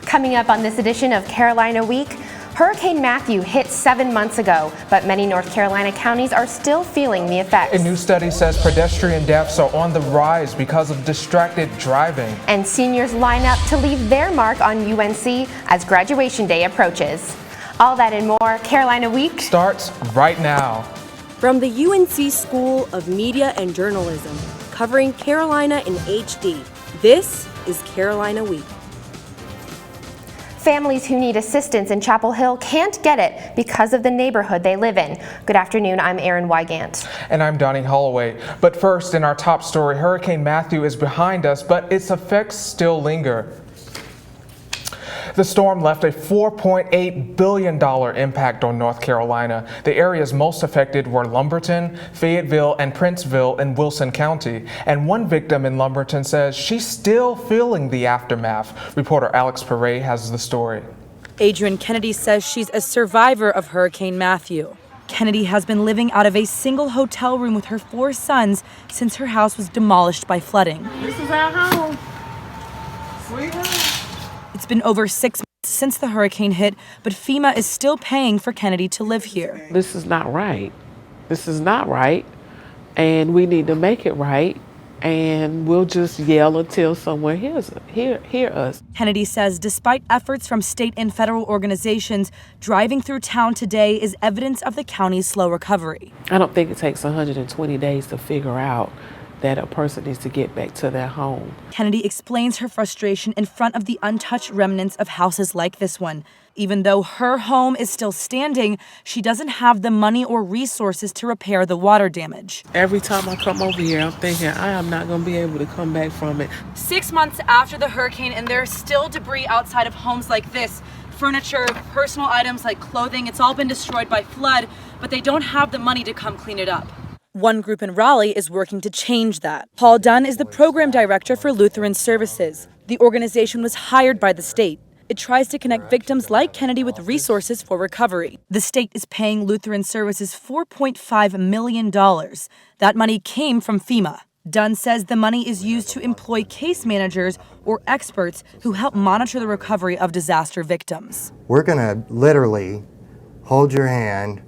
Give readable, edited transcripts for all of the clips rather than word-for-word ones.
Coming up on this edition of Carolina Week, Hurricane Matthew hit 7 months ago, but many North Carolina counties are still feeling the effects. A new study says pedestrian deaths are on the rise because of distracted driving. And seniors line up to leave their mark on UNC as graduation day approaches. All that and more, Carolina Week starts right now. From the UNC School of Media and Journalism, covering Carolina in HD, this is Carolina Week. Families who need assistance in Chapel Hill can't get it because of the neighborhood they live in. Good afternoon, I'm Erin Wygant. And I'm Donnie Holloway. But first, in our top story, Hurricane Matthew is behind us, but its effects still linger. The storm left a $4.8 billion impact on North Carolina. The areas most affected were Lumberton, Fayetteville, and Princeville in Wilson County. And one victim in Lumberton says she's still feeling the aftermath. Reporter Alex Perret has the story. Adrienne Kennedy says she's a survivor of Hurricane Matthew. Kennedy has been living out of a single hotel room with her 4 sons since her house was demolished by flooding. This is our home. Sweet home. It's been over 6 months since the hurricane hit, but FEMA is still paying for Kennedy to live here. This is not right. This is not right, and we need to make it right, and we'll just yell until someone hear us. Kennedy says despite efforts from state and federal organizations, driving through town today is evidence of the county's slow recovery. I don't think it takes 120 days to figure out that a person needs to get back to their home. Kennedy explains her frustration in front of the untouched remnants of houses like this one. Even though her home is still standing, she doesn't have the money or resources to repair the water damage. Every time I come over here, I'm thinking I am not going to be able to come back from it. 6 months after the hurricane, and there's still debris outside of homes like this. Furniture, personal items like clothing, it's all been destroyed by flood, but they don't have the money to come clean it up. One group in Raleigh is working to change that. Paul Dunn is the program director for Lutheran Services. The organization was hired by the state. It tries to connect victims like Kennedy with resources for recovery. The state is paying Lutheran Services $4.5 million. That money came from FEMA. Dunn says the money is used to employ case managers or experts who help monitor the recovery of disaster victims. We're going to literally hold your hand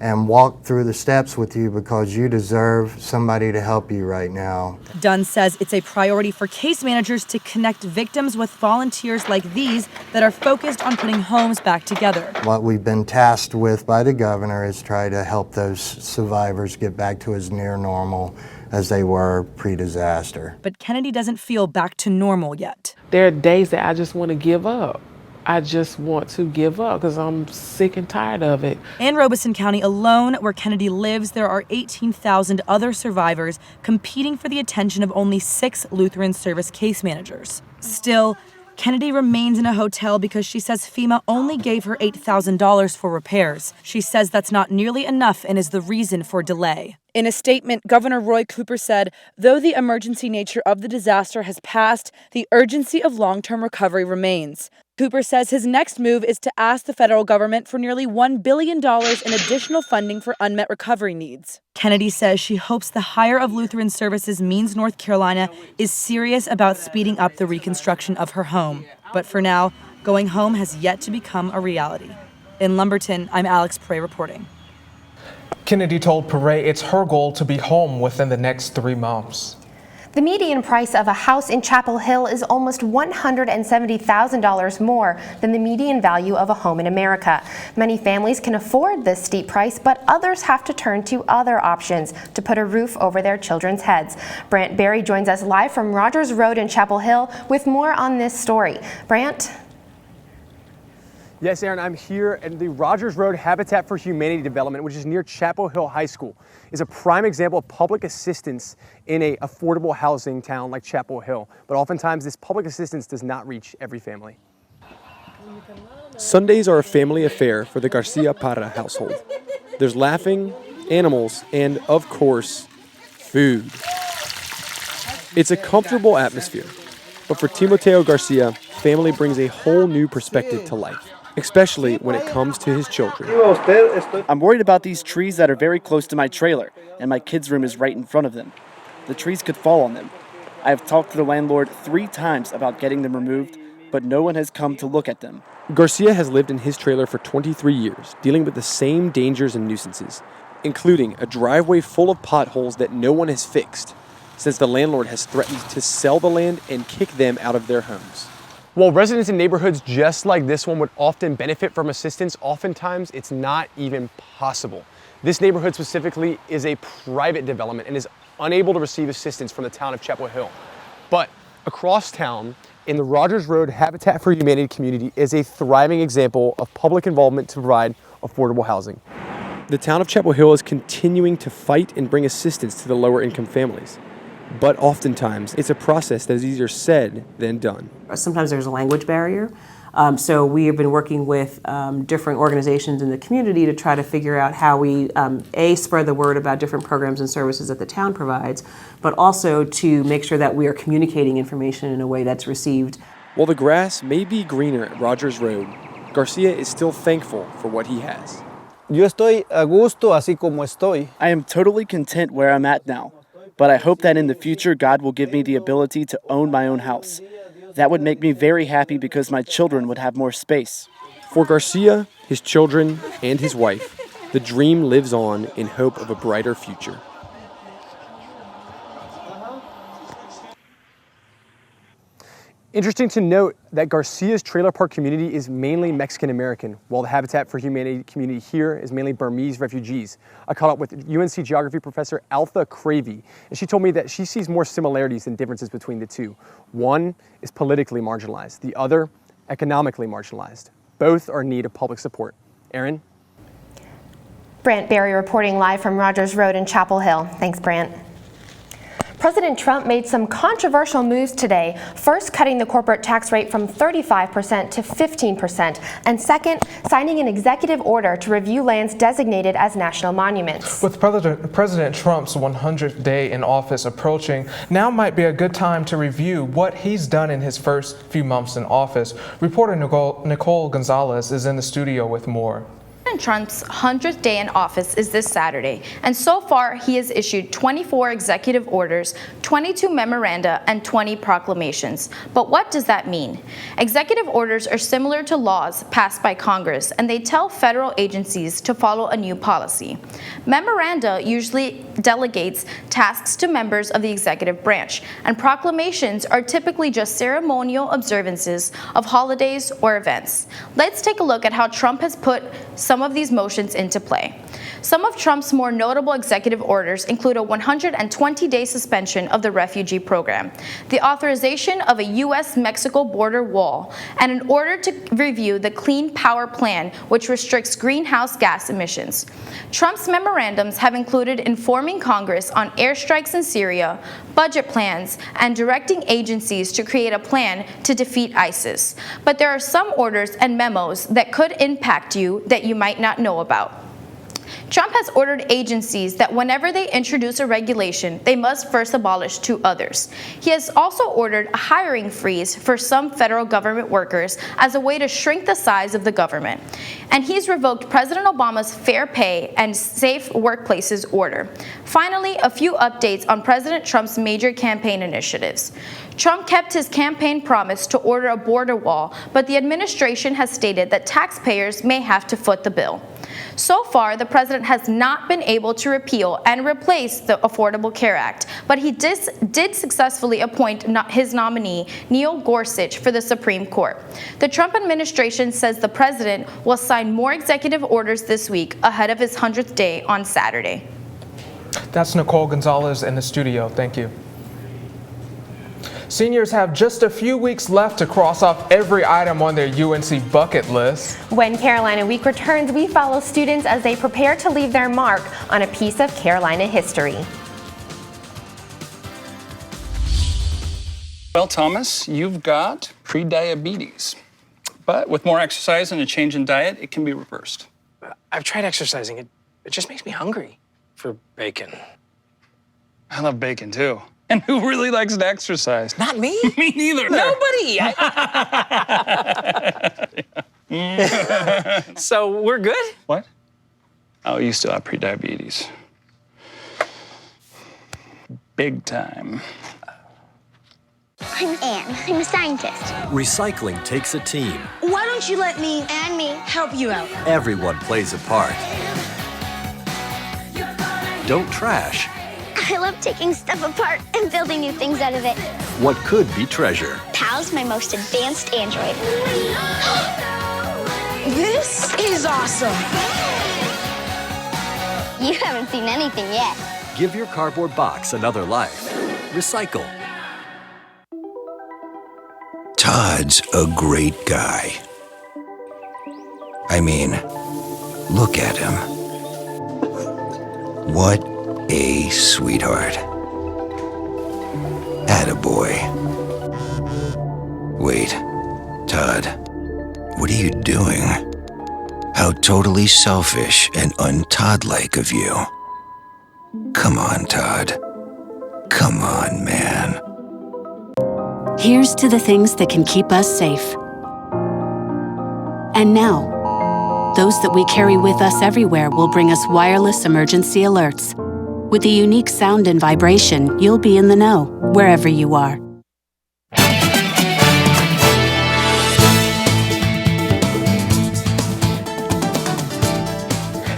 and walk through the steps with you because you deserve somebody to help you right now. Dunn says it's a priority for case managers to connect victims with volunteers like these that are focused on putting homes back together. What we've been tasked with by the governor is try to help those survivors get back to as near normal as they were pre-disaster. But Kennedy doesn't feel back to normal yet. There are days that I just want to give up. I just want to give up because I'm sick and tired of it. In Robeson County alone, where Kennedy lives, there are 18,000 other survivors competing for the attention of only 6 Lutheran Service case managers. Still, Kennedy remains in a hotel because she says FEMA only gave her $8,000 for repairs. She says that's not nearly enough and is the reason for delay. In a statement, Governor Roy Cooper said, though the emergency nature of the disaster has passed, the urgency of long-term recovery remains. Cooper says his next move is to ask the federal government for nearly $1 billion in additional funding for unmet recovery needs. Kennedy says she hopes the hire of Lutheran Services means North Carolina is serious about speeding up the reconstruction of her home. But for now, going home has yet to become a reality. In Lumberton, I'm Alex Perret reporting. Kennedy told Perret it's her goal to be home within the next 3 months. The median price of a house in Chapel Hill is almost $170,000 more than the median value of a home in America. Many families can afford this steep price, but others have to turn to other options to put a roof over their children's heads. Brant Berry joins us live from Rogers Road in Chapel Hill with more on this story. Brant? Yes, Aaron, I'm here at the Rogers Road Habitat for Humanity development, which is near Chapel Hill High School. It's a prime example of public assistance in an affordable housing town like Chapel Hill. But oftentimes this public assistance does not reach every family. Sundays are a family affair for the Garcia Parra household. There's laughing, animals, and, of course, food. It's a comfortable atmosphere, but for Timoteo Garcia, family brings a whole new perspective to life, especially when it comes to his children. I'm worried about these trees that are very close to my trailer, and my kids' room is right in front of them. The trees could fall on them. I have talked to the landlord 3 times about getting them removed, but no one has come to look at them. Garcia has lived in his trailer for 23 years, dealing with the same dangers and nuisances, including a driveway full of potholes that no one has fixed, since the landlord has threatened to sell the land and kick them out of their homes. While residents in neighborhoods just like this one would often benefit from assistance, oftentimes it's not even possible. This neighborhood specifically is a private development and is unable to receive assistance from the town of Chapel Hill. But across town, in the Rogers Road Habitat for Humanity community is a thriving example of public involvement to provide affordable housing. The town of Chapel Hill is continuing to fight and bring assistance to the lower income families. But oftentimes, it's a process that is easier said than done. Sometimes there's a language barrier. So we have been working with different organizations in the community to try to figure out how we, spread the word about different programs and services that the town provides, but also to make sure that we are communicating information in a way that's received. While the grass may be greener at Rogers Road, Garcia is still thankful for what he has. Yo estoy a gusto así como estoy. I am totally content where I'm at now, but I hope that in the future God will give me the ability to own my own house. That would make me very happy because my children would have more space. For Garcia, his children, and his wife, the dream lives on in hope of a brighter future. Interesting to note that Garcia's trailer park community is mainly Mexican American, while the Habitat for Humanity community here is mainly Burmese refugees. I caught up with UNC geography professor Altha Cravey, and she told me that she sees more similarities than differences between the two. One is politically marginalized, the other economically marginalized. Both are in need of public support. Erin? Brant Berry reporting live from Rogers Road in Chapel Hill. Thanks, Brant. President Trump made some controversial moves today, first cutting the corporate tax rate from 35% to 15%, and second, signing an executive order to review lands designated as national monuments. With President Trump's 100th day in office approaching, now might be a good time to review what he's done in his first few months in office. Reporter Nicole Gonzalez is in the studio with more. President Trump's 100th day in office is this Saturday, and so far he has issued 24 executive orders, 22 memoranda, and 20 proclamations. But what does that mean? Executive orders are similar to laws passed by Congress, and they tell federal agencies to follow a new policy. Memoranda usually delegates tasks to members of the executive branch, and proclamations are typically just ceremonial observances of holidays or events. Let's take a look at how Trump has put some of these motions into play. Some of Trump's more notable executive orders include a 120-day suspension of the refugee program, the authorization of a U.S.-Mexico border wall, and an order to review the Clean Power Plan, which restricts greenhouse gas emissions. Trump's memorandums have included informing Congress on airstrikes in Syria, budget plans, and directing agencies to create a plan to defeat ISIS. But there are some orders and memos that could impact you that you might not know about. Trump has ordered agencies that whenever they introduce a regulation, they must first abolish two others. He has also ordered a hiring freeze for some federal government workers as a way to shrink the size of the government. And he's revoked President Obama's Fair Pay and Safe Workplaces order. Finally, a few updates on President Trump's major campaign initiatives. Trump kept his campaign promise to order a border wall, but the administration has stated that taxpayers may have to foot the bill. So far, the president has not been able to repeal and replace the Affordable Care Act, but he did successfully appoint his nominee, Neil Gorsuch, for the Supreme Court. The Trump administration says the president will sign more executive orders this week ahead of his 100th day on Saturday. That's Nicole Gonzalez in the studio. Thank you. Seniors have just a few weeks left to cross off every item on their UNC bucket list. When Carolina Week returns, we follow students as they prepare to leave their mark on a piece of Carolina history. Well, Thomas, you've got prediabetes. But with more exercise and a change in diet, it can be reversed. I've tried exercising. It just makes me hungry for bacon. I love bacon, too. And who really likes to exercise? Not me. Me neither. Nobody. So we're good? What? Oh, you still have prediabetes. Big time. I'm Anne. I'm a scientist. Recycling takes a team. Why don't you let me and me help you out? Everyone plays a part. Don't trash I love taking stuff apart and building new things out of it. what could be treasure. Pal's my most advanced android. This is awesome. You haven't seen anything yet. Give your cardboard box another life. Recycle. Todd's a great guy. I mean, look at him. What a sweetheart. Attaboy. Wait, Todd, what are you doing? How totally selfish and un-Todd-like of you. Come on, Todd. Come on, man. Here's to the things that can keep us safe. And now, those that we carry with us everywhere will bring us wireless emergency alerts. With the unique sound and vibration, you'll be in the know, wherever you are.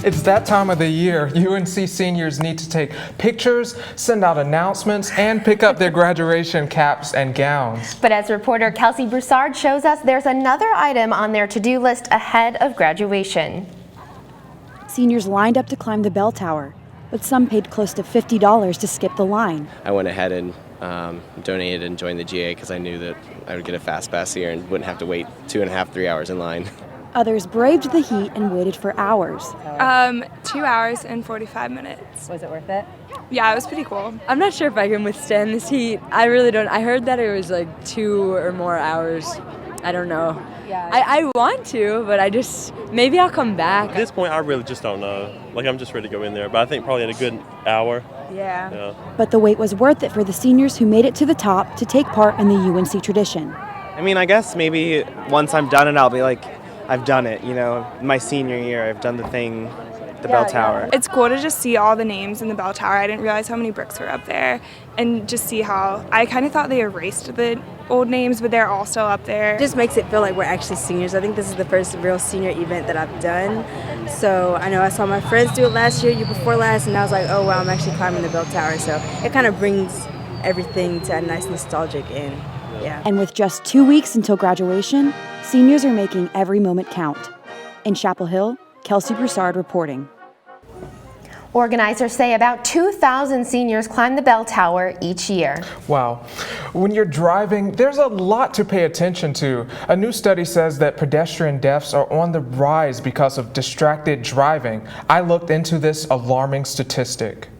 It's that time of the year. UNC seniors need to take pictures, send out announcements, and pick up their graduation caps and gowns. But as reporter Kelsey Broussard shows us, there's another item on their to-do list ahead of graduation. Seniors lined up to climb the bell tower, but some paid close to $50 to skip the line. I went ahead and donated and joined the GA because I knew that I would get a fast pass here and wouldn't have to wait 2.5, 3 hours in line. Others braved the heat and waited for hours. 2 hours and 45 minutes. Was it worth it? Yeah, it was pretty cool. I'm not sure if I can withstand this heat. I really don't. I heard that it was like 2 or more hours. I don't know. Yeah. I want to, but maybe I'll come back. At this point, I really just don't know. Like, I'm just ready to go in there, but I think probably in a good hour. Yeah. But the wait was worth it for the seniors who made it to the top to take part in the UNC tradition. I mean, I guess maybe once I'm done it, I'll be like, I've done it, you know, my senior year, I've done the thing, the bell tower. It's cool to just see all the names in the bell tower. I didn't realize how many bricks were up there, and just see how, I kind of thought they erased the old names, but they're all still up there. It just makes it feel like we're actually seniors. I think this is the first real senior event that I've done. So I know I saw my friends do it last year before last, and I was like, oh wow, I'm actually climbing the bell tower. So it kind of brings everything to a nice nostalgic end. Yeah. And with just 2 weeks until graduation, seniors are making every moment count. In Chapel Hill, Kelsey Broussard reporting. Organizers say about 2,000 seniors climb the bell tower each year. Wow. When you're driving, there's a lot to pay attention to. A new study says that pedestrian deaths are on the rise because of distracted driving. I looked into this alarming statistic.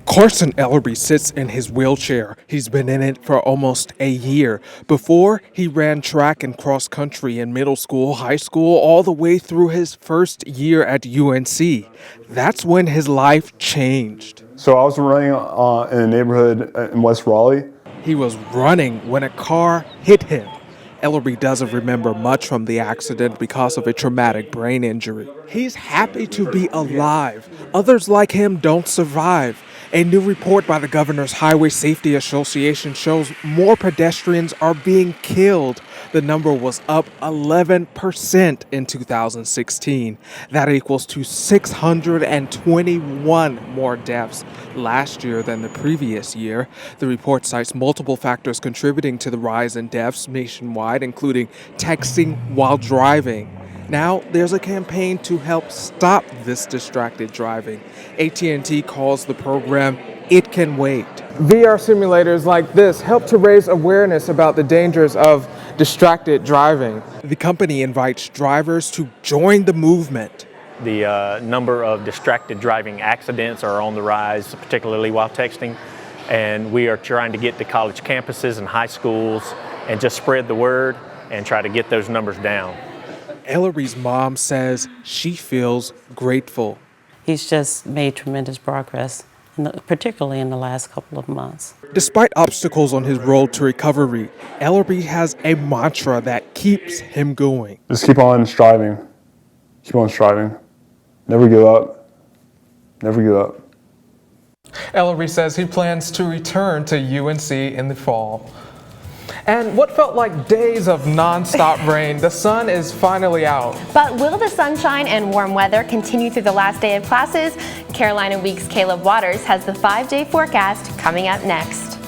Carson Ellerby sits in his wheelchair. He's been in it for almost a year. Before, he ran track and cross country in middle school, high school, all the way through his first year at UNC. That's when his life changed. So I was running in a neighborhood in West Raleigh. He was running when a car hit him. Ellerby doesn't remember much from the accident because of a traumatic brain injury. He's happy to be alive. Others like him don't survive. A new report by the Governor's Highway Safety Association shows more pedestrians are being killed. The number was up 11% in 2016. That equals to 621 more deaths last year than the previous year. The report cites multiple factors contributing to the rise in deaths nationwide, including texting while driving. Now, there's a campaign to help stop this distracted driving. AT&T calls the program It Can Wait. VR simulators like this help to raise awareness about the dangers of distracted driving. The company invites drivers to join the movement. The number of distracted driving accidents are on the rise, particularly while texting. And we are trying to get to college campuses and high schools and just spread the word and try to get those numbers down. Ellery's mom says she feels grateful. He's just made tremendous progress, particularly in the last couple of months. Despite obstacles on his road to recovery, Ellerby has a mantra that keeps him going. Just keep on striving. Keep on striving. Never give up. Never give up. Ellerby says he plans to return to UNC in the fall. And what felt like days of non-stop rain, the sun is finally out. But will the sunshine and warm weather continue through the last day of classes? Carolina Week's Caleb Waters has the 5-day forecast coming up next.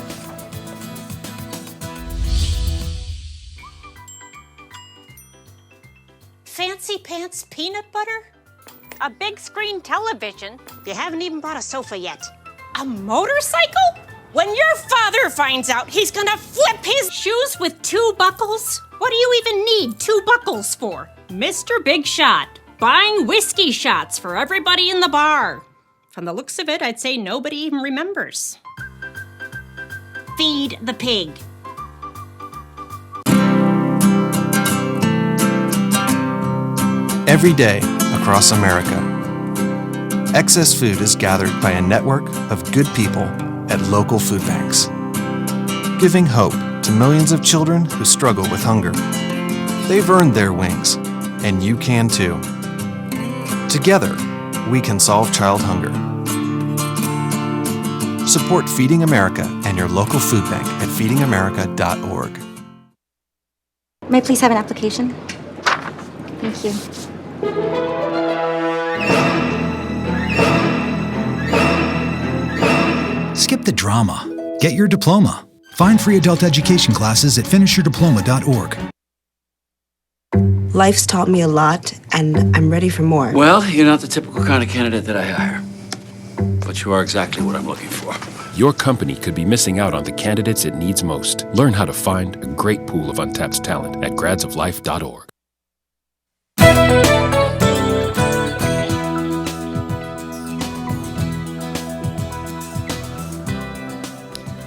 Fancy pants peanut butter? A big screen television? You haven't even bought a sofa yet. A motorcycle? When your father finds out, he's gonna flip his shoes with 2 buckles? What do you even need 2 buckles for? Mr. Big Shot, buying whiskey shots for everybody in the bar. From the looks of it, I'd say nobody even remembers. Feed the pig. Every day across America, excess food is gathered by a network of good people at local food banks, giving hope to millions of children who struggle with hunger. They've earned their wings, and you can too. Together, we can solve child hunger. Support Feeding America and your local food bank at feedingamerica.org. May I please have an application? Thank you. Skip the drama. Get your diploma. Find free adult education classes at finishyourdiploma.org. Life's taught me a lot, and I'm ready for more. Well, you're not the typical kind of candidate that I hire. But you are exactly what I'm looking for. Your company could be missing out on the candidates it needs most. Learn how to find a great pool of untapped talent at gradsoflife.org.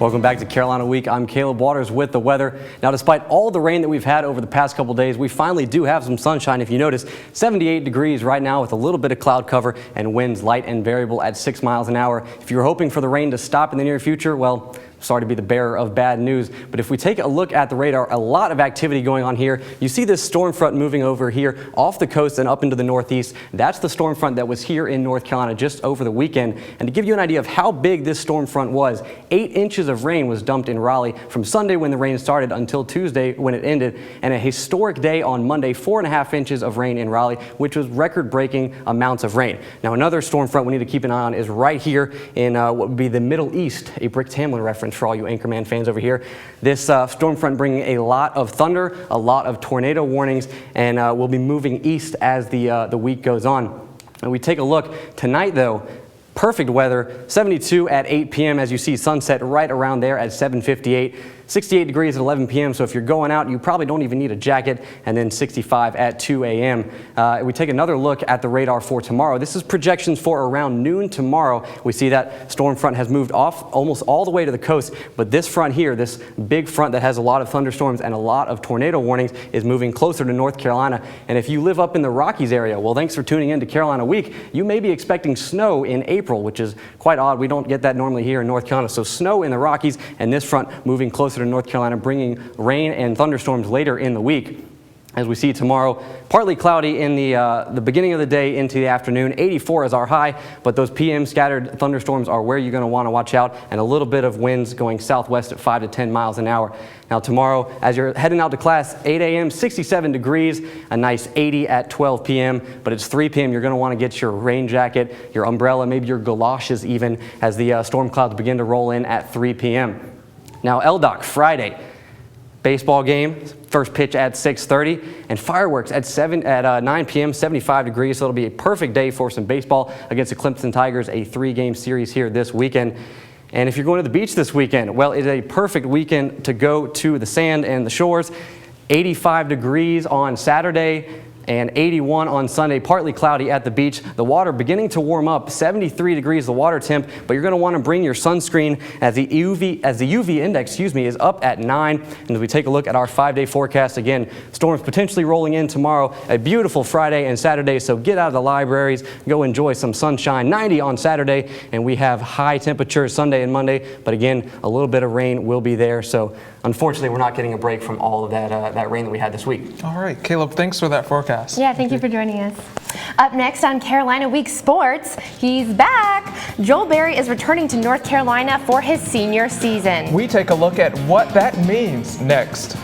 Welcome back to Carolina Week. I'm Caleb Waters with the weather. Now, despite all the rain that we've had over the past couple days, we finally do have some sunshine. If you notice, 78 degrees right now with a little bit of cloud cover and winds light and variable at 6 miles an hour. If you're hoping for the rain to stop in the near future, well, sorry to be the bearer of bad news, but if we take a look at the radar, a lot of activity going on here. You see this storm front moving over here off the coast and up into the northeast. That's the storm front that was here in North Carolina just over the weekend. And to give you an idea of how big this storm front was, 8 inches of rain was dumped in Raleigh from Sunday when the rain started until Tuesday when it ended. And a historic day on Monday, 4.5 inches of rain in Raleigh, which was record-breaking amounts of rain. Now, another storm front we need to keep an eye on is right here in what would be the Middle East, a Brick Tamland reference for all you Anchorman fans over here. This storm front bringing a lot of thunder, a lot of tornado warnings, and will be moving east as the week goes on. And we take a look tonight, though. Perfect weather, 72 at 8 p.m. as you see sunset right around there at 7:58. 68 degrees at 11 p.m. So if you're going out, you probably don't even need a jacket. And then 65 at 2 a.m. We take another look at the radar for tomorrow. This is projections for around noon tomorrow. We see that storm front has moved off almost all the way to the coast. But this front here, this big front that has a lot of thunderstorms and a lot of tornado warnings, is moving closer to North Carolina. And if you live up in the Rockies area, well, thanks for tuning in to Carolina Week. You may be expecting snow in April, which is quite odd. We don't get that normally here in North Carolina. So snow in the Rockies, and this front moving closer to North Carolina, bringing rain and thunderstorms later in the week. As we see tomorrow, partly cloudy in the beginning of the day into the afternoon. 84 is our high, but those PM scattered thunderstorms are where you're going to want to watch out, and a little bit of winds going southwest at 5 to 10 miles an hour. Now tomorrow, as you're heading out to class, 8 a.m., 67 degrees, a nice 80 at 12 p.m., but it's 3 p.m. You're going to want to get your rain jacket, your umbrella, maybe your galoshes even, as the storm clouds begin to roll in at 3 p.m. Now, LDOC, Friday, baseball game, first pitch at 6:30, and fireworks at 9 p.m., 75 degrees, so it'll be a perfect day for some baseball against the Clemson Tigers, a 3-game series here this weekend. And if you're going to the beach this weekend, well, it's a perfect weekend to go to the sand and the shores. 85 degrees on Saturday, and 81 on Sunday, partly cloudy at the beach. The water beginning to warm up, 73 degrees the water temp, but you're going to want to bring your sunscreen as the UV index, is up at 9. And as we take a look at our 5-day forecast, again, storms potentially rolling in tomorrow, a beautiful Friday and Saturday, so get out of the libraries, go enjoy some sunshine. 90 on Saturday, and we have high temperatures Sunday and Monday, but again, a little bit of rain will be there, so unfortunately, we're not getting a break from all of that rain that we had this week. All right, Caleb, thanks for that forecast. podcast. Yeah, thank you for joining us. Up next on Carolina Week Sports, he's back. Joel Berry is returning to North Carolina for his senior season. We take a look at what that means next.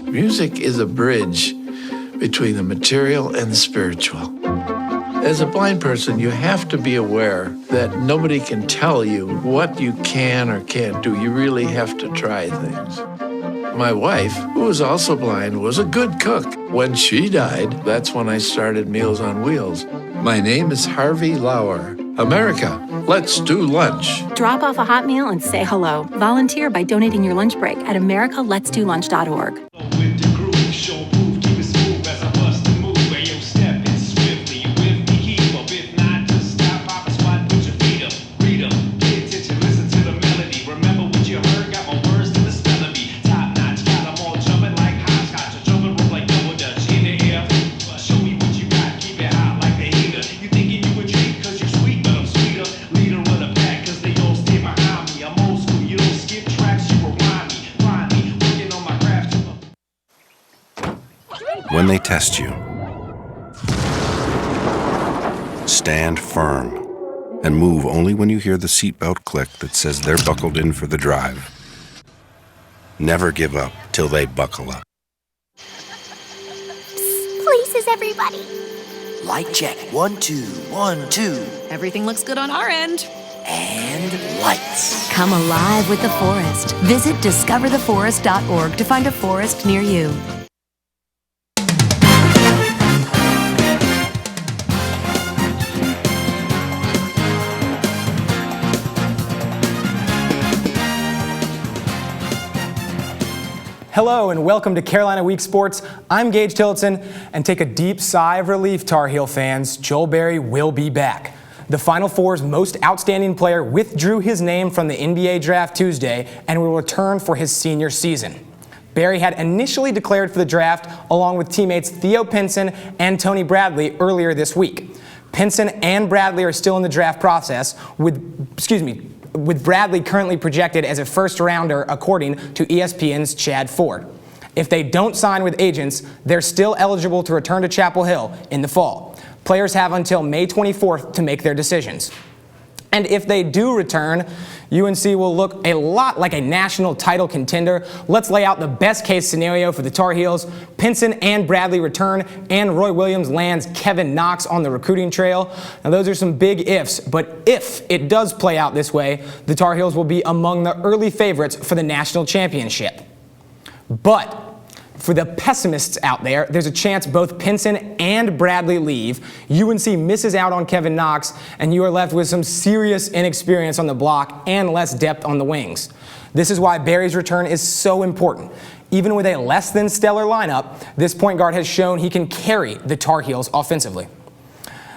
Music is a bridge between the material and the spiritual. As a blind person, you have to be aware that nobody can tell you what you can or can't do. You really have to try things. My wife, who was also blind, was a good cook. When she died, that's when I started Meals on Wheels. My name is Harvey Lauer. America, let's do lunch. Drop off a hot meal and say hello. Volunteer by donating your lunch break at americaletsdolunch.org. When they test you, stand firm and move only when you hear the seatbelt click that says they're buckled in for the drive. Never give up till they buckle up. Places, everybody. Light check. 1, 2, 1, 2. Everything looks good on our end. And lights. Come alive with the forest. Visit discovertheforest.org to find a forest near you. Hello and welcome to Carolina Week Sports. I'm Gage Tillotson, and take a deep sigh of relief, Tar Heel fans. Joel Berry will be back. The Final Four's most outstanding player withdrew his name from the NBA draft Tuesday and will return for his senior season. Berry had initially declared for the draft along with teammates Theo Pinson and Tony Bradley earlier this week. Pinson and Bradley are still in the draft process, with Bradley currently projected as a first-rounder according to ESPN's Chad Ford. If they don't sign with agents, they're still eligible to return to Chapel Hill in the fall. Players have until May 24th to make their decisions. And if they do return, UNC will look a lot like a national title contender. Let's lay out the best-case scenario for the Tar Heels. Pinson and Bradley return, and Roy Williams lands Kevin Knox on the recruiting trail. Now, those are some big ifs, but if it does play out this way, the Tar Heels will be among the early favorites for the national championship. But for the pessimists out there, there's a chance both Pinson and Bradley leave. UNC misses out on Kevin Knox, and you are left with some serious inexperience on the block and less depth on the wings. This is why Berry's return is so important. Even with a less than stellar lineup, this point guard has shown he can carry the Tar Heels offensively.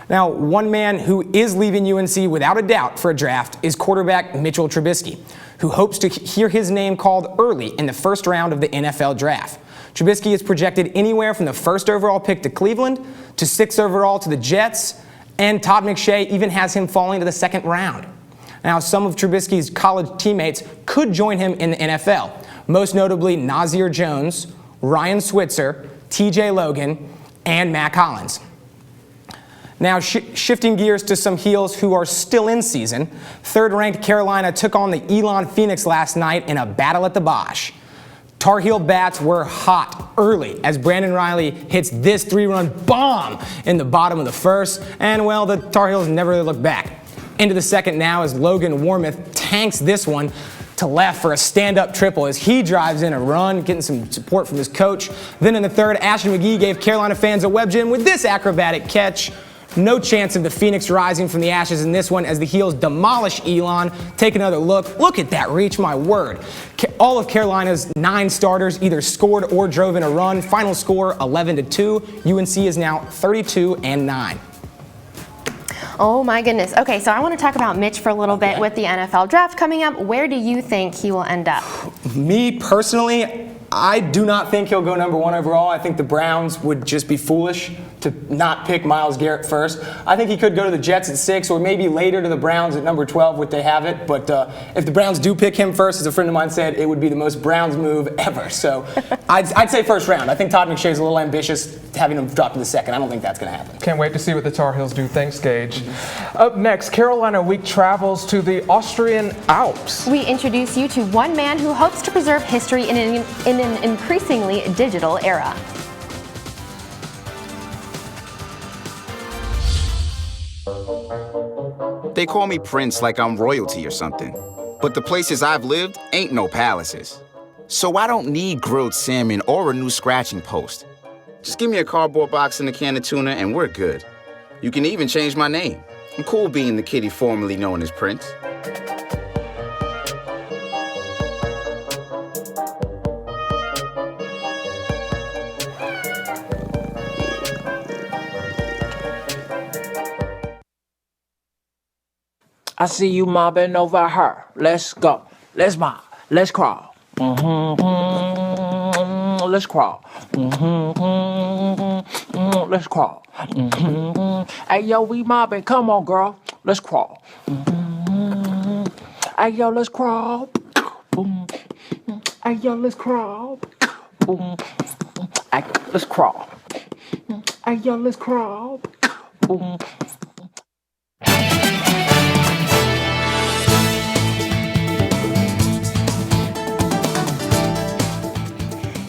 Now, one man who is leaving UNC without a doubt for a draft is quarterback Mitchell Trubisky, who hopes to hear his name called early in the first round of the NFL draft. Trubisky is projected anywhere from the first overall pick to Cleveland to 6th overall to the Jets, and Todd McShay even has him falling to the second round. Now, some of Trubisky's college teammates could join him in the NFL, most notably Nazir Jones, Ryan Switzer, TJ Logan, and Matt Collins. Now, shifting gears to some Heels who are still in season, third-ranked Carolina took on the Elon Phoenix last night in a battle at the Bosch. Tar Heel bats were hot early as Brandon Riley hits this 3-run bomb in the bottom of the first, and well, the Tar Heels never really looked back. Into the second now as Logan Warmoth tanks this one to left for a stand-up triple as he drives in a run, getting some support from his coach. Then in the third, Ashton McGee gave Carolina fans a web gym with this acrobatic catch. No chance of the Phoenix rising from the ashes in this one as the Heels demolish Elon. Take another look. Look at that reach, my word. All of Carolina's 9 starters either scored or drove in a run. Final score 11-2. UNC is now 32-9. Oh my goodness. Okay, so I want to talk about Mitch for a little bit with the NFL draft coming up. Where do you think he will end up? Me personally, I do not think he'll go number 1 overall. I think the Browns would just be foolish to not pick Myles Garrett first. I think he could go to the Jets at 6 or maybe later to the Browns at number 12 if they have it. But if the Browns do pick him first, as a friend of mine said, it would be the most Browns move ever. So I'd say first round. I think Todd McShay's a little ambitious having him drop to the second. I don't think that's going to happen. Can't wait to see what the Tar Heels do. Thanks, Gage. Up next, Carolina Week travels to the Austrian Alps. We introduce you to one man who hopes to preserve history in an increasingly digital era. They call me Prince like I'm royalty or something. But the places I've lived ain't no palaces. So I don't need grilled salmon or a new scratching post. Just give me a cardboard box and a can of tuna and we're good. You can even change my name. I'm cool being the kitty formerly known as Prince. I see you mobbing over her. Let's go. Let's mob. Let's crawl. Let's crawl. Let's crawl. Hey, yo, we mobbing. Come on, girl. Let's crawl. Hey, yo, let's crawl. Hey, yo, let's crawl. Hey, let's crawl. Hey, yo, let's crawl.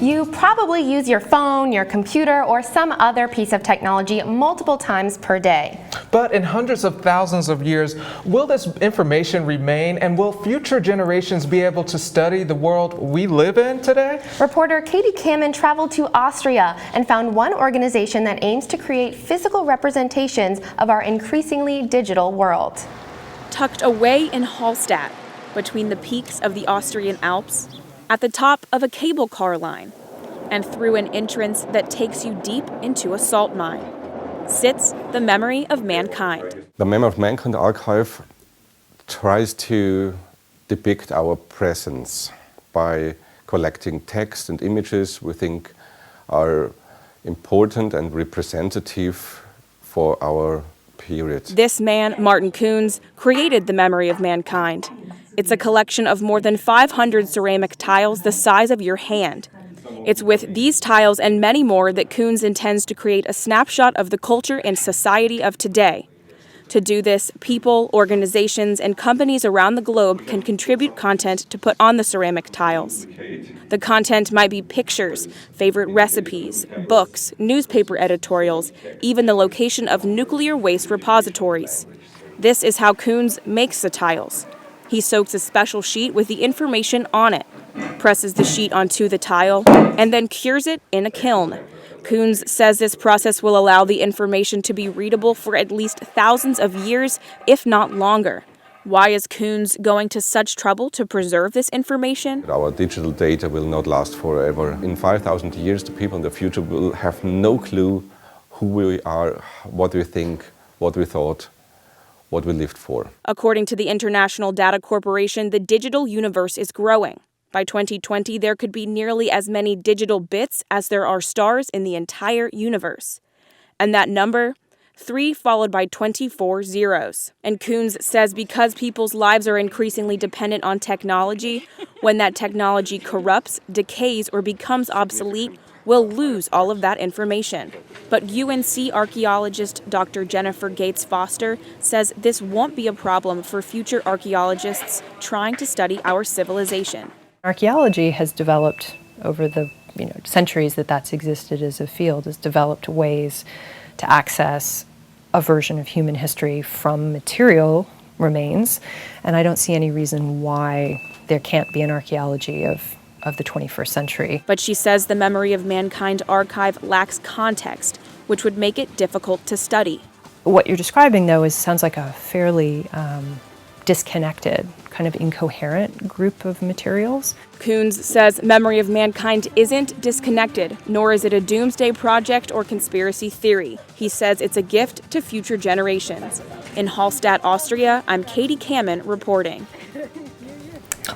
You probably use your phone, your computer, or some other piece of technology multiple times per day. But in hundreds of thousands of years, will this information remain, and will future generations be able to study the world we live in today? Reporter Katie Kamen traveled to Austria and found one organization that aims to create physical representations of our increasingly digital world. Tucked away in Hallstatt, between the peaks of the Austrian Alps, at the top of a cable car line, and through an entrance that takes you deep into a salt mine, sits the Memory of Mankind. The Memory of Mankind archive tries to depict our presence by collecting text and images we think are important and representative for our period. This man, Martin Koons, created the Memory of Mankind. It's a collection of more than 500 ceramic tiles the size of your hand. It's with these tiles and many more that Koons intends to create a snapshot of the culture and society of today. To do this, people, organizations, and companies around the globe can contribute content to put on the ceramic tiles. The content might be pictures, favorite recipes, books, newspaper editorials, even the location of nuclear waste repositories. This is how Koons makes the tiles. He soaks a special sheet with the information on it, presses the sheet onto the tile, and then cures it in a kiln. Koons says this process will allow the information to be readable for at least thousands of years, if not longer. Why is Koons going to such trouble to preserve this information? Our digital data will not last forever. In 5,000 years, the people in the future will have no clue who we are, what we think, what we thought, what we lived for. According to the International Data Corporation, the digital universe is growing. By 2020, there could be nearly as many digital bits as there are stars in the entire universe. And that number? 3 followed by 24 zeros. And Koons says because people's lives are increasingly dependent on technology, when that technology corrupts, decays, or becomes obsolete, we'll lose all of that information. But UNC archaeologist Dr. Jennifer Gates Foster says this won't be a problem for future archaeologists trying to study our civilization. Archaeology has developed over the centuries that's existed as a field, has developed ways to access a version of human history from material remains, and I don't see any reason why there can't be an archaeology of the 21st century. But she says the Memory of Mankind archive lacks context, which would make it difficult to study. What you're describing, though, sounds like a fairly disconnected, kind of incoherent group of materials. Koons says Memory of Mankind isn't disconnected, nor is it a doomsday project or conspiracy theory. He says it's a gift to future generations. In Hallstatt, Austria, I'm Katie Kamen reporting.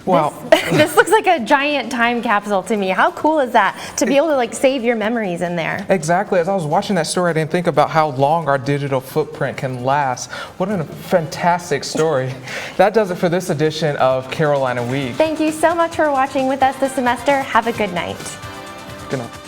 Wow. This looks like a giant time capsule to me. How cool is that to be able to like save your memories in there? Exactly. As I was watching that story, I didn't think about how long our digital footprint can last. What a fantastic story. That does it for this edition of Carolina Week. Thank you so much for watching with us this semester. Have a good night. Good night.